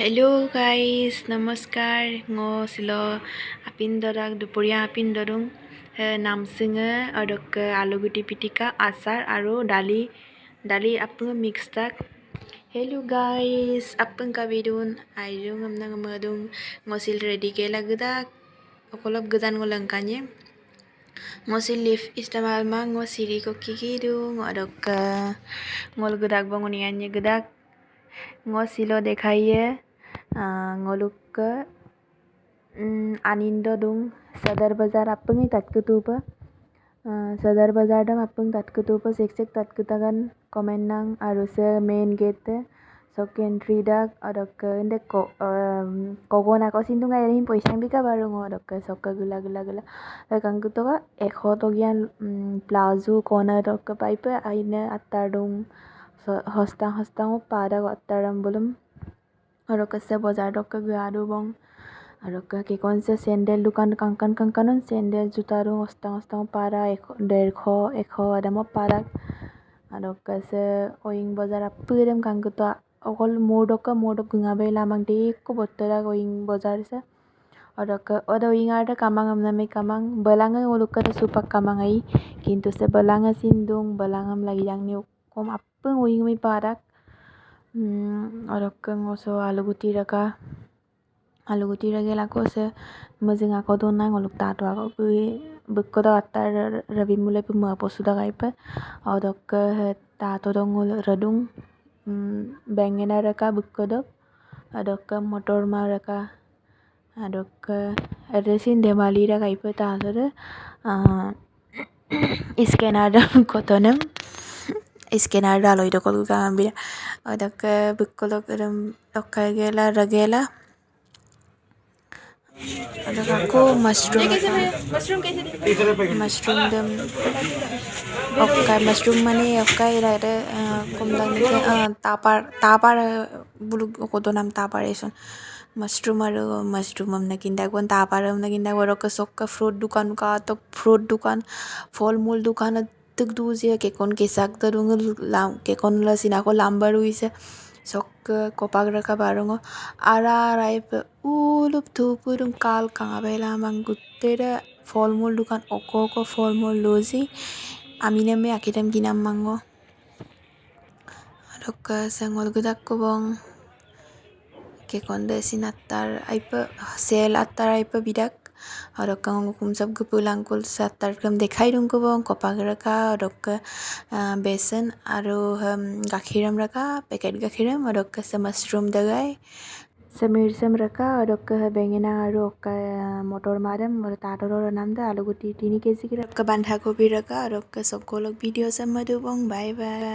Hello guys, namaskar. Ngo silo apindorak dupuria apindorung namsinge odok alu guti pitika asar aru dali apung mix tak. Hello guys, apung kabidun airung amna ngamadung ngosil ready kela gedak okolop gedan ngolangkanye ngosil leaf istamal ma ngosiri ko kikidu ngodok ngol gedak banguniannya gedak ngosilo dekaiye ngoluk anindo dung sadar bazar apung tatkutupa sadar bazar dam apung tatkutupa sek tatkutagan komen nang aruse main gate sok entry dak odok inde kokona ko sindung airin poisang bika barung odok sok gula kangkutoka ekho togian plazo kona dok pipe aine attardung hostang pada attaram bolum odok se bazar dok gadu bong odok kekon se sandal dukan kangkanon sandal juta rung hostang para 150 adamo parak odok se oing bazar apurem kangkuto okol modok gungabe lamang deko bottera oing bazar se odok oda oing arda kamang amname kamang belanga olukka supak kamang ai kintu se belanga sindung belangam lagi yang ni kom apung oing mi parak odok ngoso alu guti ragela ko se mazing ako donang oluk tato ako bukko attar rabi mulai pemua posuda kaipa odok tato dong radung bengena raka bukko dok odok motor ma raka odok resin demali raka kaipa tato scanner dong kotonem scanner dalo itu kalau kami bila odok bukko dok ragela odok aku mushroom dem mushroom mane okai rada komlang tapar bulu kotonam tapar eson mushroom amna kindak bon tapar amna kindak borok sok fruit dukan ka to fruit dukan ফলমূল dukan tuk duzie kekon kesak darung kekon la sinako lambar uise sok kopak raka barungo ara raip ulup thupurung kal kangabela manguttera ফলমূল dukan oko ফলমূল loji aminame akitam ginam mango odok sengol gedak kubong kekon desin attar aipa sel attar aipa bidak odok kum sab gupulang kul sattar kam dekhai dung kubong kopak raka odok besan aru gakhiram raka packet gakhiram odok se mushroom dagai semirsem raka odok bengena aru motor madam tator namda alu guti 3 kg raka bandha gobi raka odok sokolok video samadu bong bye bye